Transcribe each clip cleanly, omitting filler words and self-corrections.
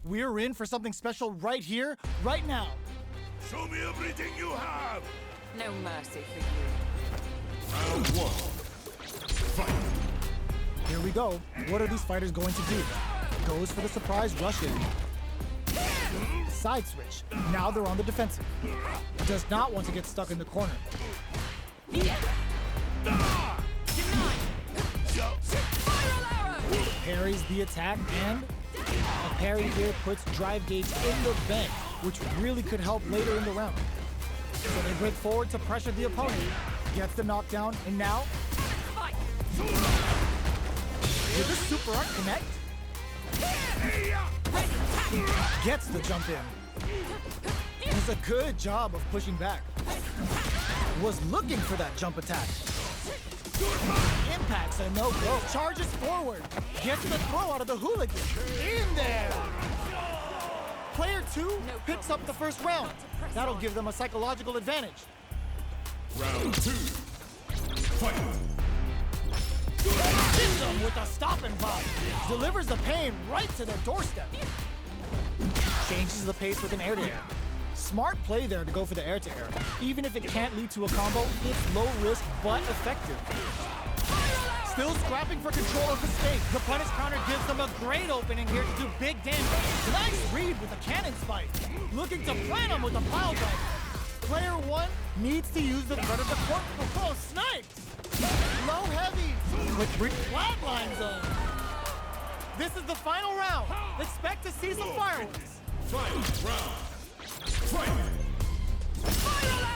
We're in for something special right here, right now. Show me everything you have! No mercy for you. Round one. Fight! Here we go. What are these fighters going to do? Goes for the surprise rush in. Side switch. Now they're on the defensive. Does not want to get stuck in the corner. Parries the attack, and a parry here puts drive gauge in the bank, which really could help later in the round. So they break forward to pressure the opponent, gets the knockdown, and now... Did the super art connect? Gets the jump in. Does a good job of pushing back. Was looking for that jump attack. Impacts a no-go. Charges forward. Gets the throw out of the hooligan. In there! Player 2 picks up the first round. That'll give them a psychological advantage. Round 2. Fight! Hits them with a stopping pop. Delivers the pain right to their doorstep. Changes the pace with an air-to-air. Smart play there to go for the air-to-air. Even if it can't lead to a combo, it's low risk but effective. Still scrapping for control of the stage. The punish counter gives them a great opening here to do big damage. Nice read with a cannon spike. Looking to plant him with a pile driver. Player 1 needs to use the threat of the court. Oh, snipes! Low heavy with flatline zone. This is the final round. Expect to see some fireworks. Final round. Fight!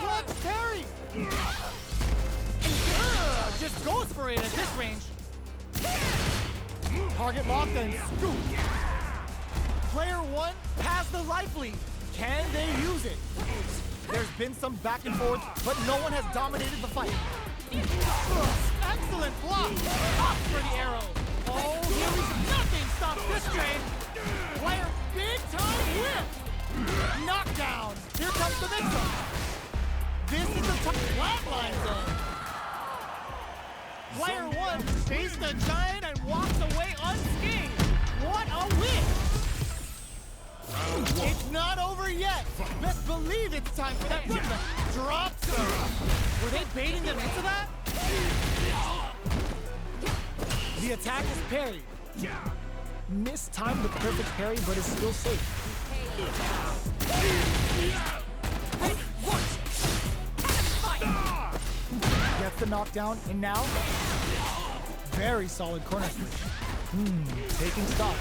Clutch parry! Just goes for it at this range. Target locked and scoop. Player 1 has the life lead. Can they use it? There's been some back and forth, but no one has dominated the fight. Excellent block! Up for the arrow. Oh, here we go. Nothing stops this train. Player big time whip. Knockdown. Here comes the mix-up. This is the flatline zone. Player 1 faced the giant and walks away unscathed. What a win! It's not over yet. Best believe it's time for that footback. Drops her. Were they baiting them into that? The attack is parried. Mistimed the perfect parry, but is still safe. Gets the knockdown, and now, very solid corner switch. Taking stock.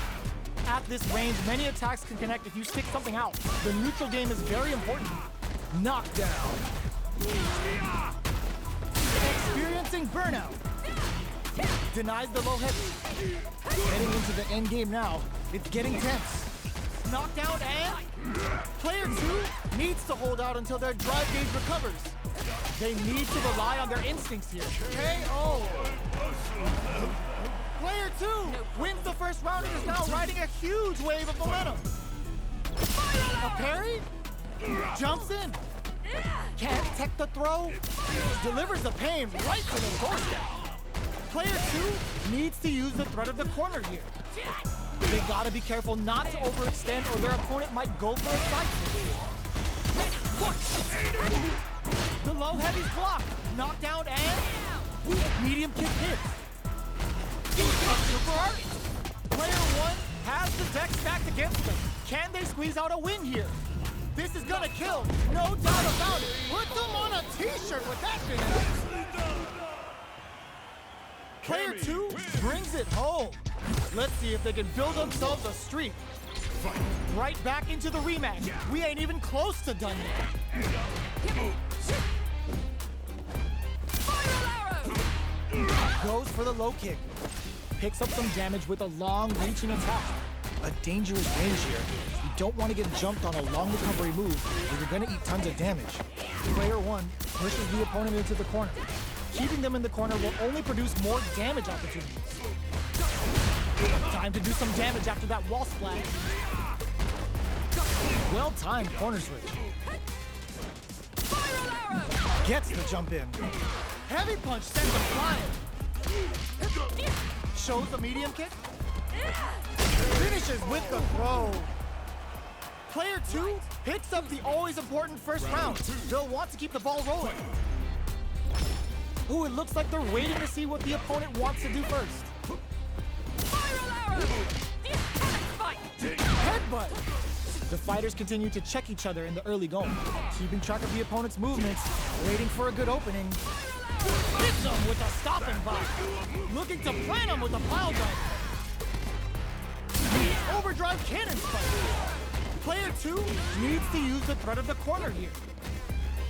At this range, many attacks can connect if you stick something out. The neutral game is very important. Knockdown. Experiencing burnout. Denies the low heavy. Heading into the end game now. It's getting tense. Knockdown and player 2 needs to hold out until their drive gauge recovers. They need to rely on their instincts here. KO. Player 2 wins the first round and is now riding a huge wave of momentum. A parry? Jumps in. Can't tech the throw. Delivers the pain right to the doorstep. Player 2 needs to use the threat of the corner here. They gotta be careful not to overextend or their opponent might go for a side switch. The low heavy's blocked. Knockdown and medium kick hits. Super art. Player 1 has the deck stacked against them. Can they squeeze out a win here? This is gonna kill, no doubt about it. Put them on a t-shirt with that finish. Player 2 brings it home. Let's see if they can build themselves a streak. Right back into the rematch. We ain't even close to done yet. Goes for the low kick. Picks up some damage with a long reaching attack. A dangerous range here. You don't want to get jumped on a long recovery move or you're gonna eat tons of damage. Player 1 pushes the opponent into the corner. Keeping them in the corner will only produce more damage opportunities. Time to do some damage after that wall splash. Well-timed corner switch. Gets the jump in. Heavy punch sends him flying. Shows the medium kick. Finishes with the throw. Player 2 picks up the always important first round. They'll want to keep the ball rolling. Ooh, it looks like they're waiting to see what the opponent wants to do first. Spiral arrow! Fight! Headbutt! The fighters continue to check each other in the early going, keeping track of the opponent's movements, waiting for a good opening. Hits him with a stopping block. Looking to plant him with a pile driver. Overdrive cannon spike. Player 2 needs to use the threat of the corner here.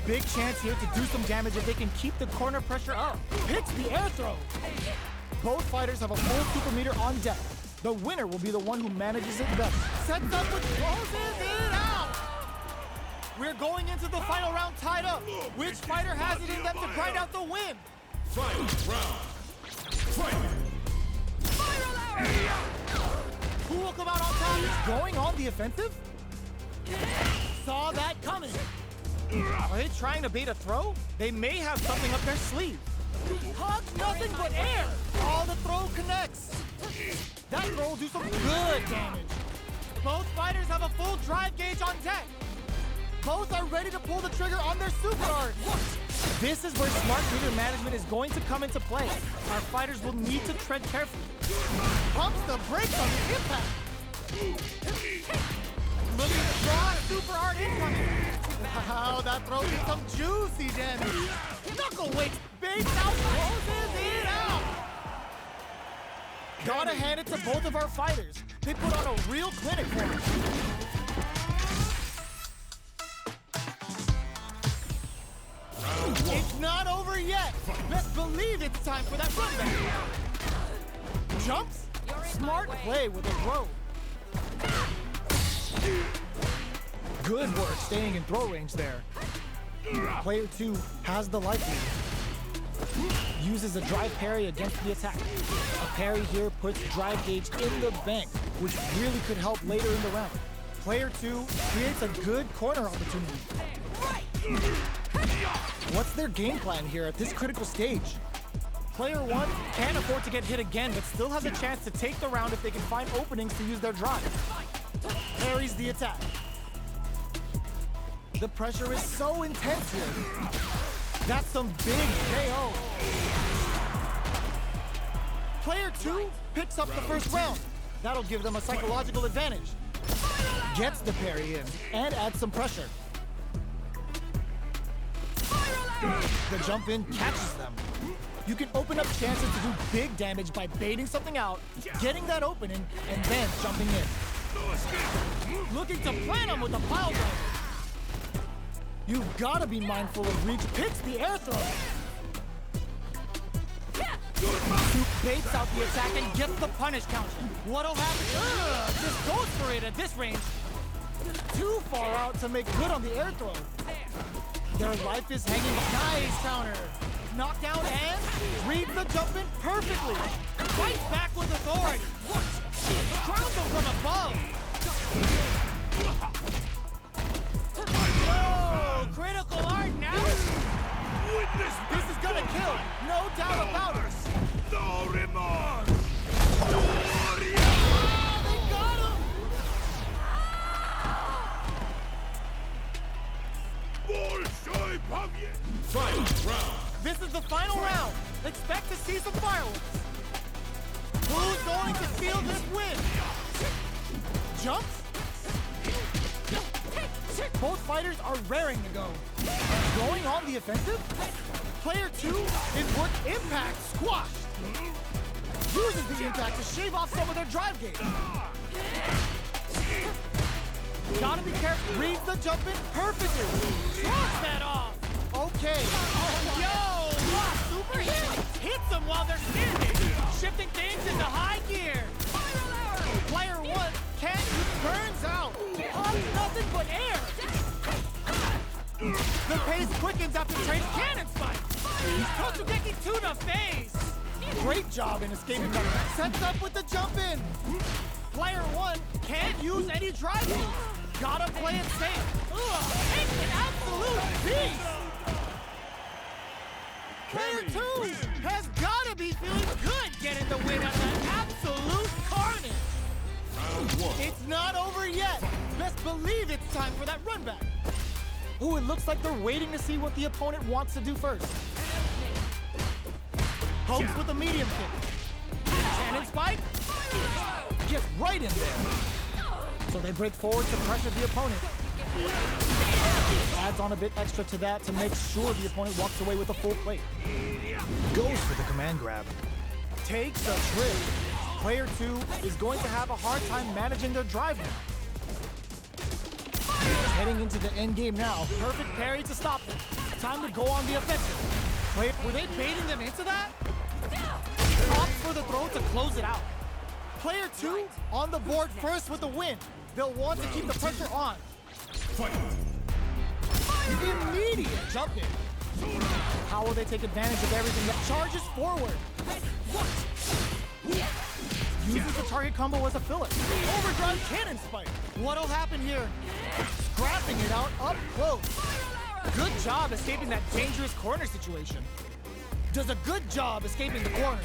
Big chance here to do some damage if they can keep the corner pressure up. Hits the air throw. Both fighters have a full super meter on deck. The winner will be the one who manages it best. Sets up with closes it out. We're going into the final round tied up. Which fighter has it in them to grind out the win? Final round. Fight! Who will come out on top? Going on the offensive? Saw that coming. Are they trying to bait a throw? They may have something up their sleeve. Hug nothing but air. All the throw connects. That throw will do some good damage. Both fighters have a full drive gauge on deck. Both are ready to pull the trigger on their super art. This is where smart meter management is going to come into play. Our fighters will need to tread carefully. Pumps the brakes on the impact. Looking to draw super art incoming. Wow, that throw did some juicy damage. Knuckle weight, baits out, closes it out. Gotta hand it to both of our fighters. They put on a real clinic for us. It's not over yet. Best believe it's time for that run back. Jumps? Smart play with a throw. Good work staying in throw range there. Player 2 has the life lead. Uses a drive parry against the attack. A parry here puts drive gauge in the bank, which really could help later in the round. Player 2 creates a good corner opportunity. What's their game plan here at this critical stage? Player 1 can't afford to get hit again, but still has a chance to take the round if they can find openings to use their drive. Parries the attack. The pressure is so intense here. That's some big KO. Player 2 picks up the first round. That'll give them a psychological advantage. Gets the parry in and adds some pressure. The jump in catches them. You can open up chances to do big damage by baiting something out, getting that opening, and then jumping in. Looking to plant them with a pile driver. You've got to be mindful of reach. Picks the air throw. Duke baits out the attack and gets the punish counter. What'll happen? Just goes for it at this range. Too far out to make good on the air throw. Their life is hanging. Nice counter. Knockdown and reads the jump in perfectly. Fights back with authority. Crowns them from above. Whoa, critical art now. This is gonna kill, no doubt about it. No remorse! They got him. Bolshoi Pavie! Final round! This is the final round. Expect to see some fireworks. Who's going to steal this win? Jumps? Both fighters are raring to go. Going on the offensive? Player 2 is worth impact squash. Uses the impact to shave off some of their drive gauge. Gotta be careful. Reads the jump in perfectly. Drops that off. Okay. Yo! Super hit! Hits them while they're standing. Shifting things into high gear. Player 1 can't. Burns out. Hugs nothing but air. The pace quickens after trading cannon spike. Totsugeki to the face. Great job in escaping them. Sets up with the jump in. Player 1 can't use any driving. Gotta play it safe. It's an absolute beast. Player 2 has gotta be feeling good getting the win on that absolute carnage. Round 1. It's not over yet. Best believe it's Ooh, it looks like they're waiting to see what the opponent wants to do first. Pokes with a medium kick. Cannon spike. Gets right in there. So they break forward to pressure the opponent. Adds on a bit extra to that to make sure the opponent walks away with a full plate. Goes for the command grab. Takes a trip. Player 2 is going to have a hard time managing their drive now. Heading into the end game now. Perfect parry to stop them. Time to go on the offensive. Wait, were they baiting them into that? Opts for the throw to close it out. Player 2 on the board first with the win. They'll want to keep the pressure on. Immediate jump in. How will they take advantage of everything that charges forward? Uses the target combo as a filler. Overdrive cannon spike. What'll happen here? Scrapping it out up close. Good job escaping that dangerous corner situation. Does a good job escaping the corner.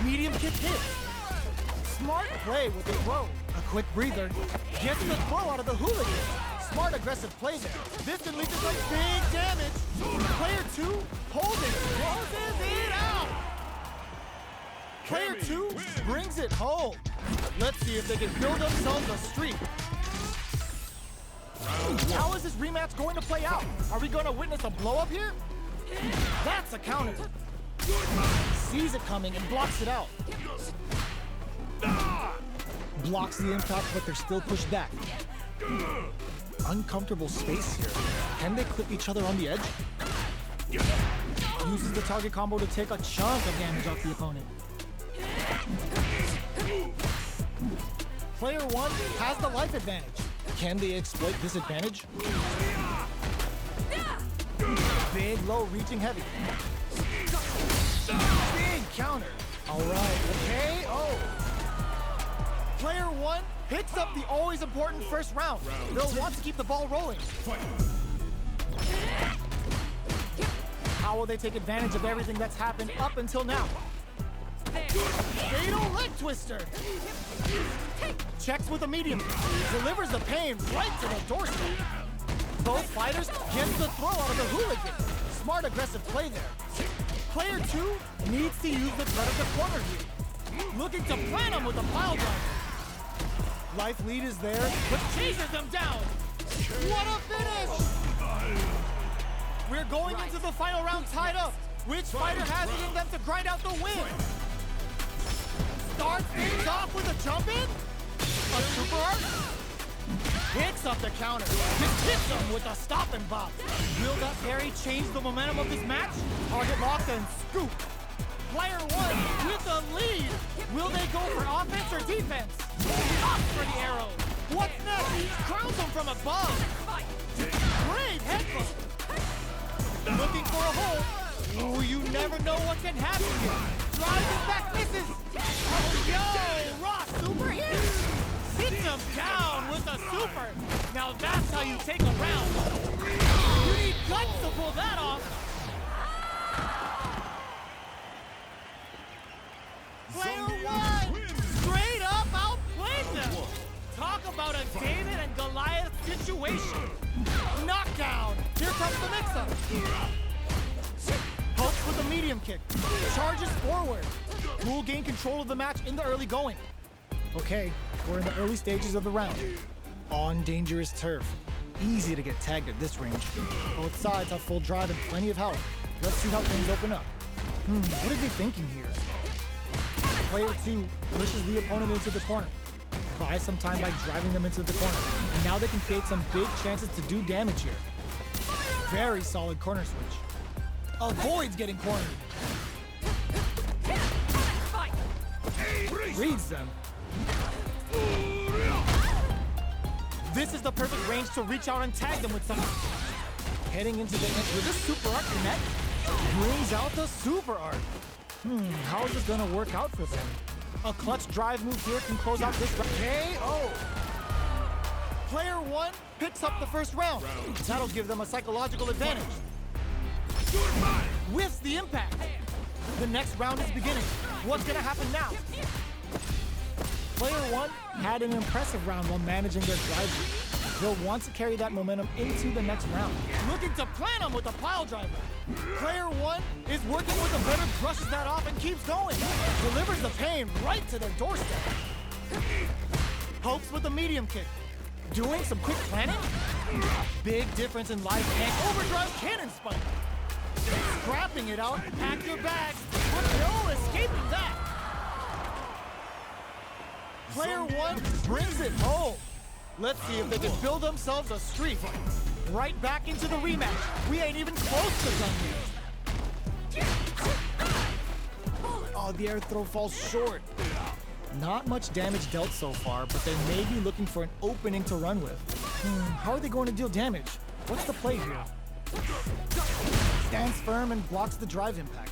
Medium kick hit. Smart play with the throw. A quick breather. Gets the throw out of the hooligan. Smart aggressive play there. This can lead to some big damage. Player 2 holding, closes it out. Player 2 brings it home. Let's see if they can build themselves a streak. How is this rematch going to play out? Are we going to witness a blow up here? That's a counter. Sees it coming and blocks it out. Blocks the impact, but they're still pushed back. Uncomfortable space here. Can they clip each other on the edge? Uses the target combo to take a chunk of damage off the opponent. Player 1 has the life advantage. Can they exploit this advantage? Big low reaching heavy. Big counter. All right, okay, oh. Player 1 picks up the always important first round. They'll want to keep the ball rolling. How will they take advantage of everything that's happened up until now? Fatal leg twister. Checks with a medium. Delivers the pain right to the doorstep. Both fighters get the throw out of the hooligan. Smart aggressive play there. Player 2 needs to use the threat of the corner here. Looking to plant him with a pile driver. Life lead is there, but chases them down. What a finish! We're going into the final round tied up. Which fighter has it in them to grind out the win? Starts things off with a jump in? A super art? Picks up the counter. Just hits him with a stop and bop. Will that parry change the momentum of this match? Target locked and scoop. Player 1 with the lead. Will they go for offense or defense? Up for the arrow. What's next? Crowns him from above. Great headbutt. Looking for a hole. Ooh, you never know what can happen here. Drives it back, misses. Oh, yo, Ross, super here. Sits him down with a super. Now that's how you take a round. You need guts to pull that off. Player 1 straight up outplayed them. Talk about a David and Goliath situation. Knockdown. Here comes the mix-up. Pokes with a medium kick. Charges forward. Who will gain control of the match in the early going? Okay, we're in the early stages of the round. On dangerous turf. Easy to get tagged at this range. Both sides have full drive and plenty of health. Let's see how things open up. What are they thinking here? Player 2 pushes the opponent into the corner. Buys some time by driving them into the corner. And now they can create some big chances to do damage here. Very solid corner switch. Avoids getting cornered. Reads them. This is the perfect range to reach out and tag them with something. Heading into the end with a super art connect. Brings out the super art. How is this gonna work out for them? A clutch drive move here can close out this round. KO! Player 1 picks up the first round. That'll give them a psychological advantage. Whiffs the impact. The next round is beginning. What's gonna happen now? Player 1 had an impressive round while managing their drive. They'll want to carry that momentum into the next round. Looking to plant him with a pile driver. Player 1 is working with a veteran, brushes that off and keeps going. Delivers the pain right to their doorstep. Hopes with a medium kick. Doing some quick planning? Big difference in life tank. Overdrive cannon spike. Scrapping it out, pack your bags, but no escaping that. Player 1 brings it home. Let's see if they can build themselves a streak. Right back into the rematch. We ain't even close to done yet. Oh, the air throw falls short. Not much damage dealt so far, but they may be looking for an opening to run with. How are they going to deal damage? What's the play here? Stands firm and blocks the drive impact.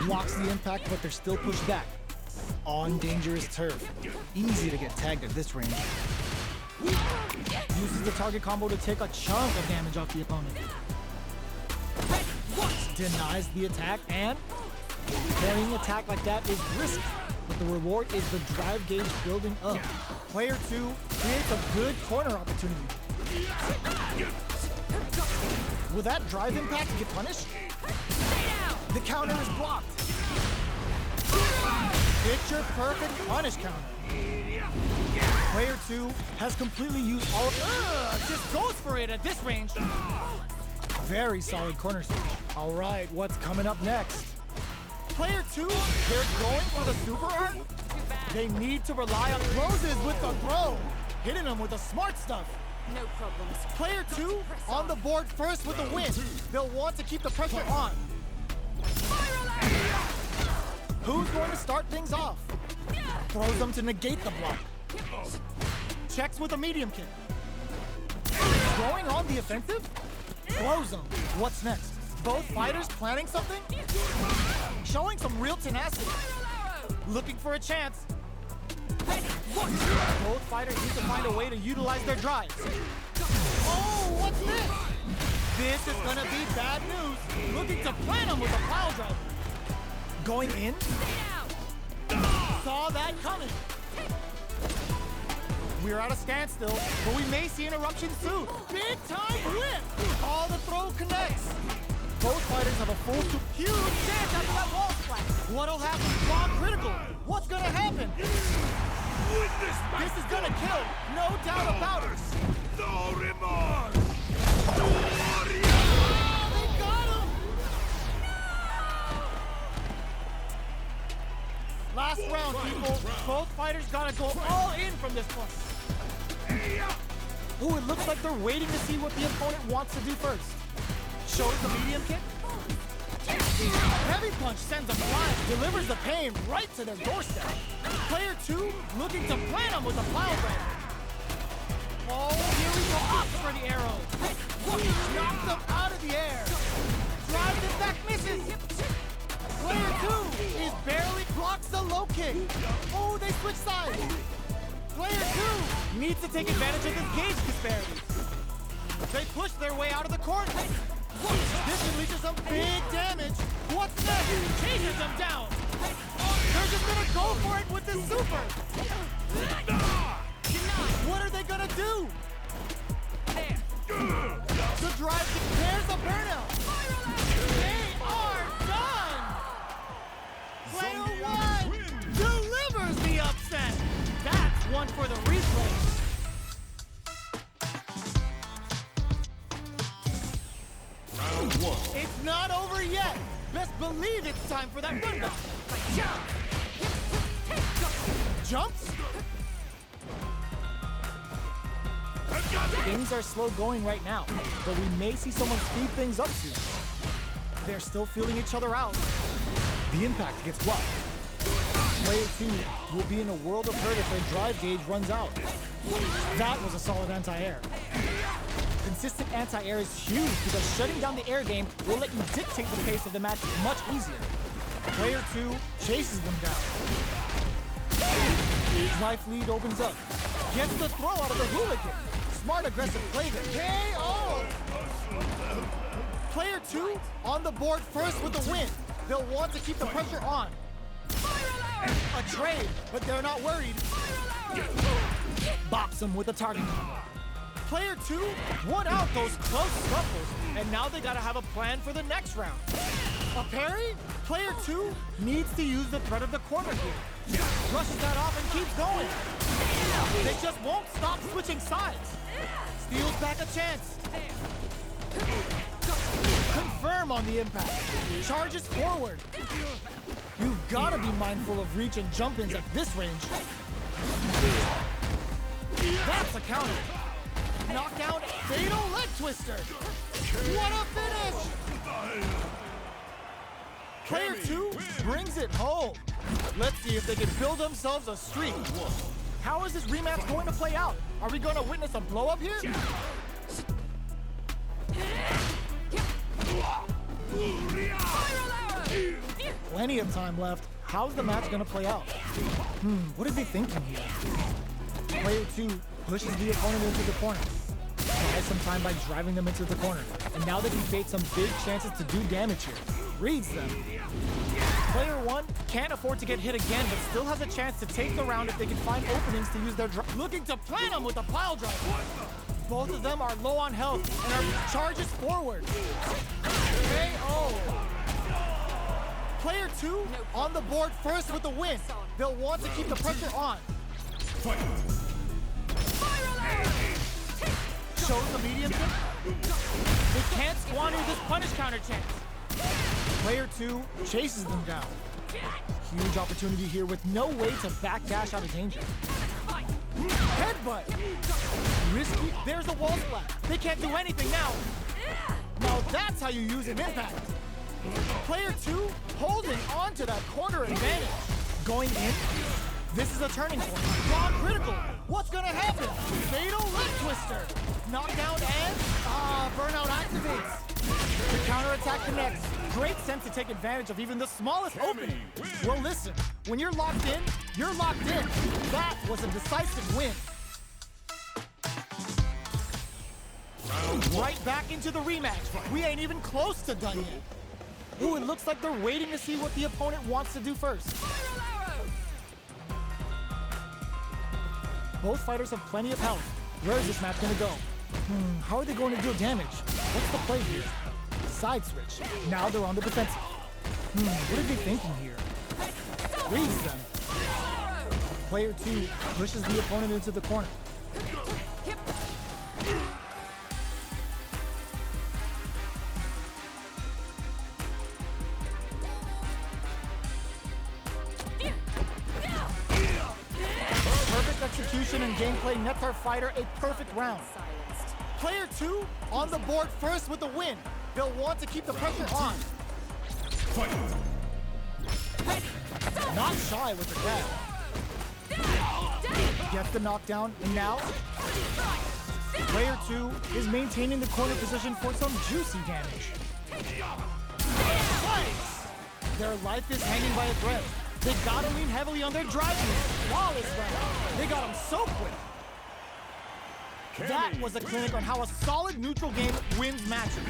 Blocks the impact, but they're still pushed back. On dangerous turf. Easy to get tagged at this range. Uses the target combo to take a chunk of damage off the opponent. Denies the attack, and carrying attack like that is risky, but the reward is the drive gauge building up. Player 2 creates a good corner opportunity. Will that drive impact get punished? The counter is blocked. Picture perfect punish counter. Player 2 has completely used all of just goes for it at this range. Very solid corner switch. All right, what's coming up next? Player 2, they're going for the super art. They need to rely on closes with the throw. Hitting them with the smart stuff. No problems. Player 2 on the board first with the win. They'll want to keep the pressure on. Who's going to start things off? Throws them to negate the block. Checks with a medium kick. Going on the offensive? Throws them. What's next? Both fighters planning something? Showing some real tenacity. Looking for a chance. Both fighters need to find a way to utilize their drives. Oh, what's this? This is gonna be bad news. Looking to plant him with a pile driver. Going in? Saw that coming. We're at a standstill, but we may see an eruption soon. Big time whip! All the throw connects. Both fighters have a full huge chance after that wall splash. What'll happen? Bomb critical. What's gonna happen? This is gonna kill, no doubt about it. No remorse! Oh, they got him! Last round, people. Both fighters gotta go all in from this point. Oh, it looks like they're waiting to see what the opponent wants to do first. Shows the medium kick. Heavy punch sends them flying, delivers the pain right to their doorstep. Player 2 looking to plant him with a pile driver. Oh, here we go, opts for the arrow. Knocks them out of the air. Drives it back, misses. Player 2 is barely blocks the low kick. Oh, they switch sides. Player 2 needs to take advantage of this gauge disparity. They push their way out of the corner. This unleashes some big damage. What's next? Chases them down. They're just gonna go for it with this super. What are they gonna do? The drive declares a burnout. They are done. Player 1 delivers the upset. That's one for the replay. It's not over yet. Best believe it's time for that run back. Jumps? Things are slow going right now, but we may see someone speed things up soon. They're still feeling each other out. The impact gets blocked. Player 2 will be in a world of hurt if their drive gauge runs out. That was a solid anti-air. Consistent anti-air is huge because shutting down the air game will let you dictate the pace of the match much easier. Player 2 chases them down. Life lead opens up. Gets the throw out of the hula kick. Smart aggressive play there. KO! Player 2 on the board first with the win. They'll want to keep the pressure on. A trade, but they're not worried. Bops him with a target. Player 2 won out those close scuffles, and now they gotta have a plan for the next round. A parry? Player 2 needs to use the threat of the corner here. Brushes that off and keeps going. They just won't stop switching sides. Steals back a chance. Confirm on the impact. Charges forward. You've gotta be mindful of reach and jump-ins at this range. That's a counter. Knockdown, fatal leg twister. What a finish! Player 2 brings it home. Let's see if they can build themselves a streak. How is this rematch going to play out? Are we going to witness a blow-up here? Plenty of time left. How's the match going to play out? What are they thinking here? Player 2 pushes the opponent into the corner. Buys some time by driving them into the corner. And now they can create some big chances to do damage here. Reads them. Player 1 can't afford to get hit again, but still has a chance to take the round if they can find openings to use their drive. Looking to plant them with a pile driver. Both of them are low on health and are charges forward. KO. Player 2 on the board first with the win. They'll want to keep the pressure on. Shows the medium kick. They can't squander this punish counter chance. Player 2 chases them down. Huge opportunity here with no way to backdash out of danger. Headbutt. Risky. There's a wall splat. They can't do anything now. Now that's how you use an impact. Player 2 holding on to that corner advantage. Going in. This is a turning point. Gone critical. What's gonna happen? Fatal leg twister. Knockdown and burnout activates. The counterattack connects. Great sense to take advantage of even the smallest opening. Well, listen, when you're locked in, you're locked in. That was a decisive win. Right back into the rematch. We ain't even close to done yet. Ooh, it looks like they're waiting to see what the opponent wants to do first. Both fighters have plenty of health. Where is this match gonna go? How are they going to deal damage? What's the play here? Side switch. Now they're on the defensive. What are they thinking here? Reads them. Player 2 pushes the opponent into the corner. Perfect execution and gameplay nets our fighter a perfect round. Player 2 on the board first with the win. They'll want to keep the pressure on. Not shy with the grab. Gets the knockdown, and now Player 2 is maintaining the corner position for some juicy damage. Nice! Their life is hanging by a thread. They gotta lean heavily on their drive move. Flawless round. They got him so quick. That was a clinic on how a solid neutral game wins matches.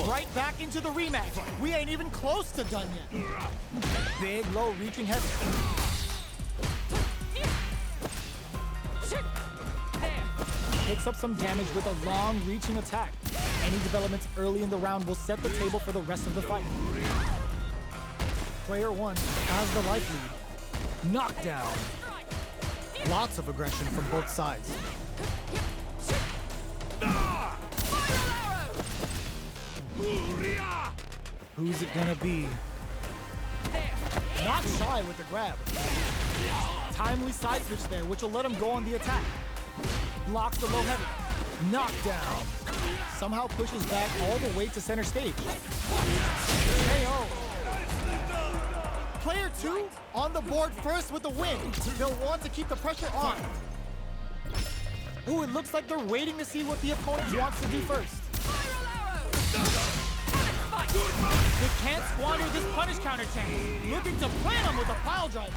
Right back into the rematch. We ain't even close to done yet. Big, low, reaching heavy. Picks up some damage with a long, reaching attack. Any developments early in the round will set the table for the rest of the fight. Player 1 has the life lead. Knockdown. Lots of aggression from both sides. Who's it gonna be? Not shy with the grab. Timely side switch there, which will let him go on the attack. Blocks the low heavy. Knockdown. Somehow pushes back all the way to center stage. KO. Player 2 on the board first with the win. They'll want to keep the pressure on. Ooh, it looks like they're waiting to see what the opponent wants to do first. They can't squander this punish counter chance. Looking to plant him with a pile driver.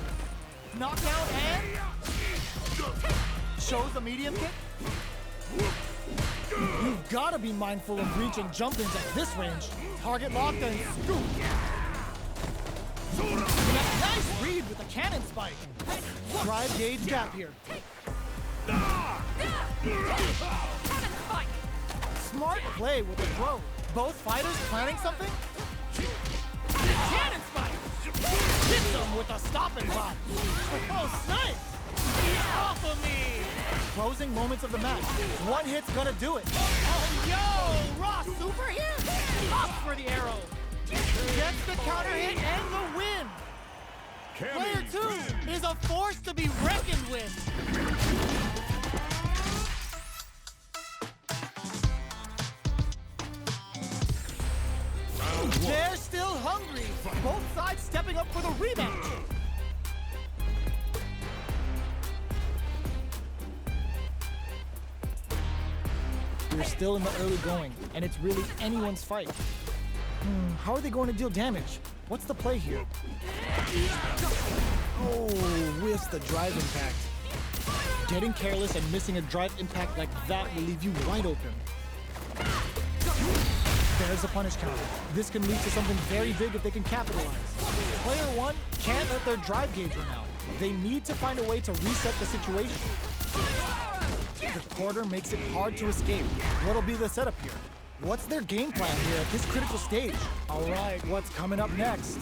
Knockdown and shows the medium kick. You've got to be mindful of reach and jump-ins at this range. Target locked and scoop. Nice read with the cannon spike. Drive gauge gap here. Cannon spike! Smart play with the throw. Both fighters planning something? Cannon spike! Hits them with a stop and pop. Oh, snipe! Off of me! Closing moments of the match. One hit's gonna do it. Oh, yo! Raw super here! Up for the arrow. Gets the counter hit and the win. Player 2 is a force to be reckoned with. They're still hungry. Both sides stepping up for the rematch. We're still in the early going, and it's really anyone's fight. How are they going to deal damage? What's the play here? Oh, whiffs the drive impact. Getting careless and missing a drive impact like that will leave you wide open. There's a punish counter. This can lead to something very big if they can capitalize. Player 1 can't let their drive gauge run out. They need to find a way to reset the situation. The quarter makes it hard to escape. What'll be the setup here? What's their game plan here at this critical stage? All right, what's coming up next?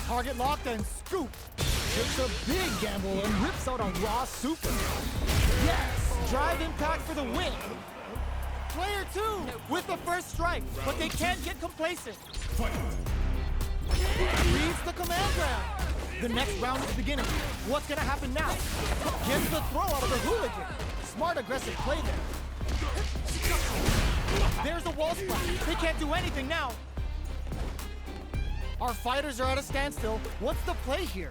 Target locked and scoop. Takes a big gamble and rips out a raw super. Yes, drive impact for the win. Player 2 with the first strike, but they can't get complacent. Reads the command grab. The next round is beginning. What's gonna happen now? Gets the throw out of the hooligan. Smart aggressive play there. There's a wall splash. They can't do anything now. Our fighters are at a standstill. What's the play here?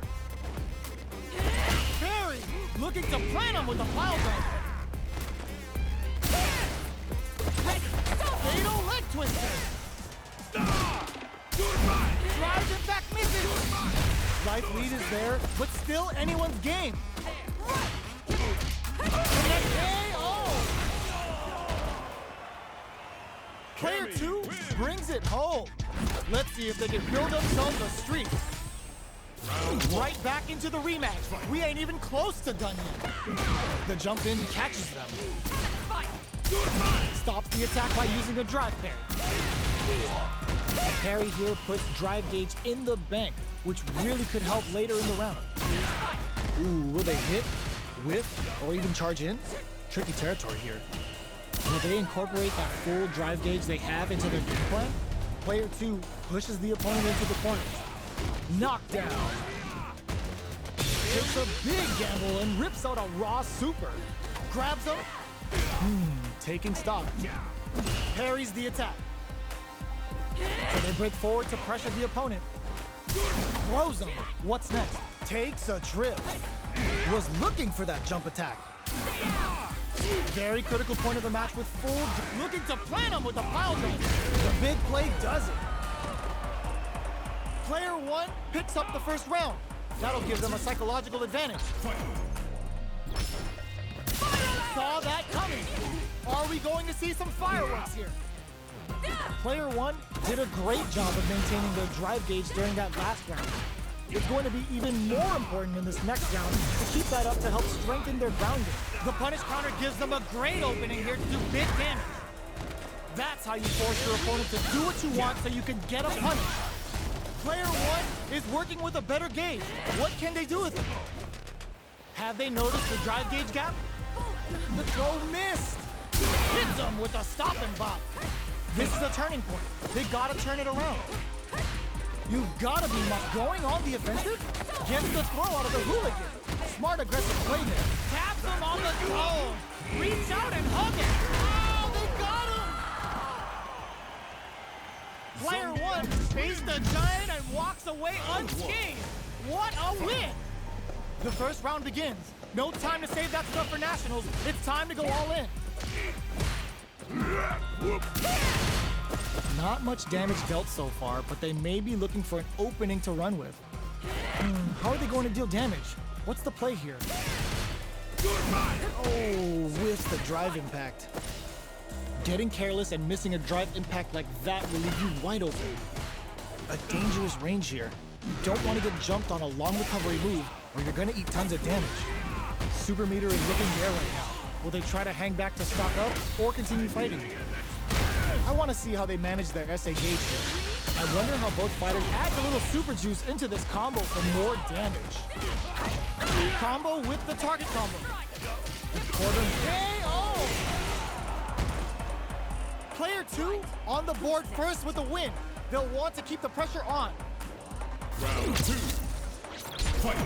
Barry looking to plant him with a pile driver. Fatal leg twister. Drives and back misses. Life lead is there, but still anyone's game. Player 2 brings it home. Let's see if they can build themselves a streak. Right back into the rematch. We ain't even close to done yet. The jump in catches them. Stops the attack by using a drive parry. A parry here puts drive gauge in the bank, which really could help later in the round. Ooh, will they hit, whiff, or even charge in? Tricky territory here. Will they incorporate that full drive gauge they have into their game plan? Player 2 pushes the opponent into the corner. Knockdown. Takes a big gamble and rips out a raw super. Grabs him. Taking stock. Parries the attack. So they break forward to pressure the opponent. Throws him. What's next? Takes a trip. Was looking for that jump attack. Very critical point of the match with full... Looking to plant him with a pile driver. The big play does it. Player 1 picks up the first round. That'll give them a psychological advantage. Saw that coming. Are we going to see some fireworks here? Player 1 did a great job of maintaining their drive gauge during that last round. It's going to be even more important in this next round to keep that up to help strengthen their grounding. The punish counter gives them a great opening here to do big damage. That's how you force your opponent to do what you want so you can get a punish. Player 1 is working with a better gauge. What can they do with it? Have they noticed the drive gauge gap? The throw missed. Hits them with a stop and bop. This is a turning point. They gotta turn it around. You've gotta be going on the offensive. Gets the throw out of the hooligan. Smart aggressive play there. Taps him on the throw. Reach out and hug it. Oh, they got him. Player 1 faced the giant and walks away unscathed. What a win! The first round begins. No time to save that stuff for nationals. It's time to go all in. Not much damage dealt so far, but they may be looking for an opening to run with. How are they going to deal damage? What's the play here? Oh, whiffs the drive impact. Getting careless and missing a drive impact like that will leave you wide open. A dangerous range here. You don't want to get jumped on a long recovery move or you're going to eat tons of damage. Super Meter is looking there right now. Will they try to hang back to stock up or continue fighting? I want to see how they manage their SA gauge here. I wonder how both fighters add a little super juice into this combo for more damage. Combo with the target combo. Quarter KO! Player 2 on the board first with a win. They'll want to keep the pressure on. Round 2. Fight.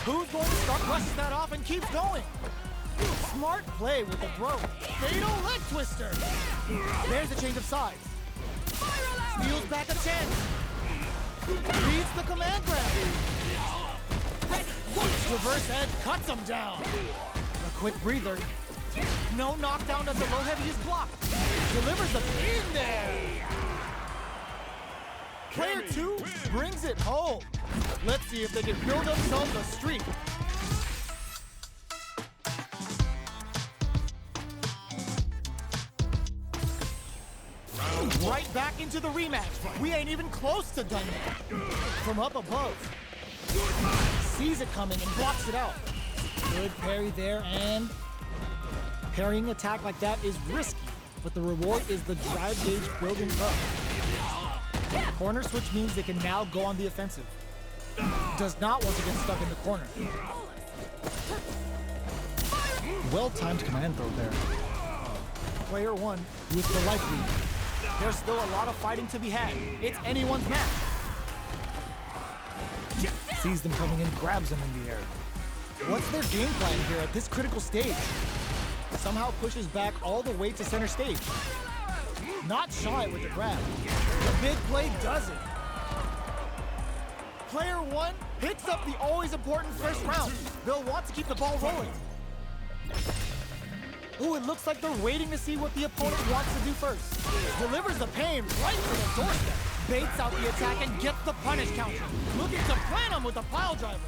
Who's going to start brushes that off and keeps going? Smart play with the throw. Fatal leg twister. There's a change of sides. Steals back a chance. Reads the command grab. Reverse edge cuts him down. A quick breather. No knockdown as the low heavy is blocked. Delivers them in there. Player 2 brings it home. Let's see if they can build themselves a streak. Right back into the rematch. We ain't even close to done yet. From up above. Sees it coming and blocks it out. Good parry there, and parrying attack like that is risky, but the reward is the drive gauge building up. Corner switch means they can now go on the offensive. Does not want to get stuck in the corner. Well-timed command throw there. Player 1 with the life lead. There's still a lot of fighting to be had. It's anyone's match. Sees them coming in, grabs them in the air. What's their game plan here at this critical stage? Somehow pushes back all the way to center stage. Not shy with the grab. The big play does it. Player 1 picks up the always important first round. They'll want to keep the ball rolling. Ooh, it looks like they're waiting to see what the opponent wants to do first. Delivers the pain right to the doorstep. Baits out the attack and gets the punish counter. Looking to plant him with a pile driver.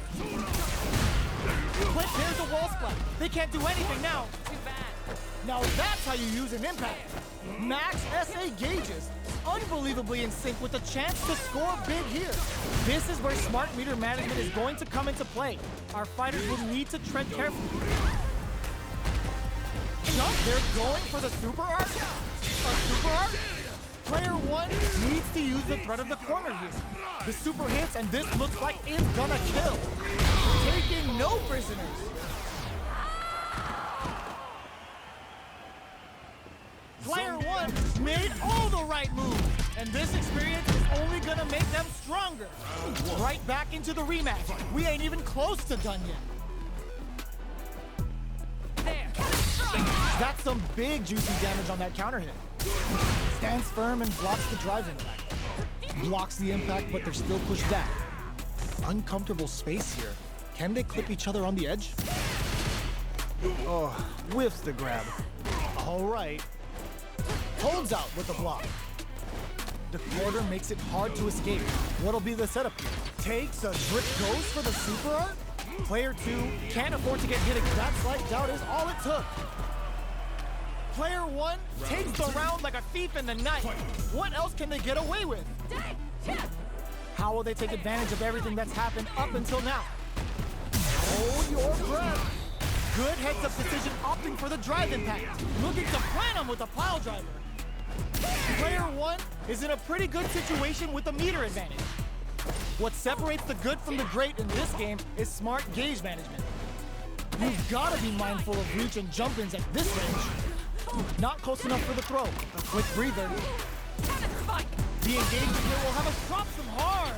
But there's a wall splat. They can't do anything now. Too bad. Now that's how you use an impact. Max SA gauges. Unbelievably in sync with a chance to score big here. This is where smart meter management is going to come into play. Our fighters will need to tread carefully. Jump, they're going for the super arc. A super arc? Player 1 needs to use the threat of the corner here. The super hits, and this looks like it's gonna kill. Taking no prisoners. Player 1 made all the right moves, and this experience is only gonna make them stronger. Right back into the rematch. We ain't even close to done yet. That's some big juicy damage on that counter hit. Stands firm and blocks the drive impact. Blocks the impact, but they're still pushed back. Uncomfortable space here. Can they clip each other on the edge? Oh, whiffs the grab. All right. Holds out with the block. The quarter makes it hard to escape. What'll be the setup here? Takes a drip, goes for the super art? Player 2 can't afford to get hit again. That slight doubt is all it took. Player 1 takes the round like a thief in the night. What else can they get away with? How will they take advantage of everything that's happened up until now? Hold your breath. Good heads-up decision opting for the drive impact. Looking to plant him with a pile driver. Player 1 is in a pretty good situation with a meter advantage. What separates the good from the great in this game is smart gauge management. You've got to be mindful of reach and jump-ins at this range. Not close enough for the throw. A quick breather. The engagement here will have us drop some hard.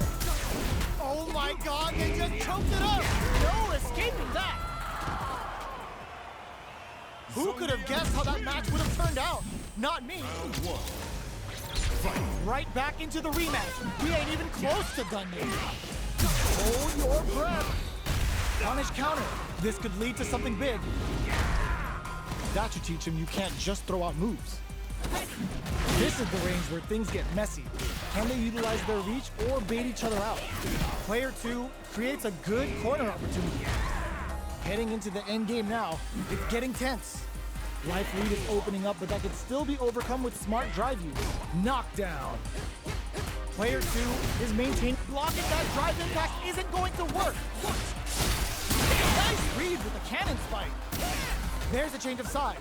Oh my god, they just choked it up. No escaping that. Who could have guessed how that match would have turned out? Not me. Right back into the rematch. We ain't even close to done yet. Hold your breath. Punish counter. This could lead to something big. That should teach him you can't just throw out moves. This is the range where things get messy. Can they utilize their reach or bait each other out? Player 2 creates a good corner opportunity. Heading into the end game now, it's getting tense. Life lead is opening up, but that can still be overcome with smart drive use. Knockdown. Player 2 is maintaining. Blocking that drive impact isn't going to work. Nice read with the cannon spike. There's a change of sides.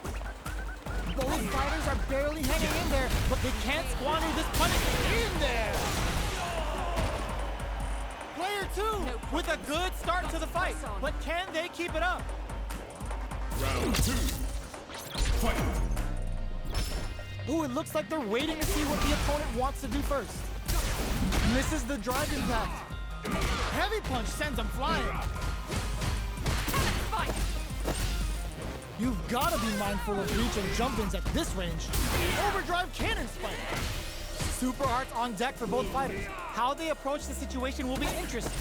Both fighters are barely hanging in there, but they can't squander this punishment in there. Player 2 with a good start to the fight, but can they keep it up? Round 2. Fight. Ooh, it looks like they're waiting to see what the opponent wants to do first. Misses the drive impact. Heavy punch sends him flying. Fight! You've got to be mindful of reach and jump-ins at this range. Overdrive cannon spike. Super arts on deck for both fighters. How they approach the situation will be interesting.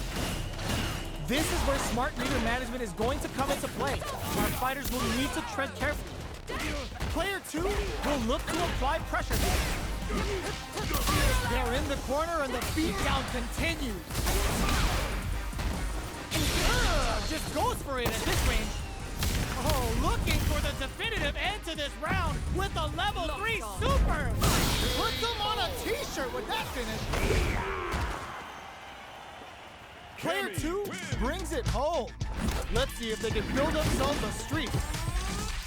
This is where smart meter management is going to come into play. Our fighters will need to tread carefully. Player 2 will look to apply pressure here. They're in the corner and the beatdown continues. Just goes for it at this range. Oh, looking for the definitive end to this round with a level 3 super. Puts them on a t-shirt with that finish. Player 2 brings it home. Let's see if they can build themselves a streak.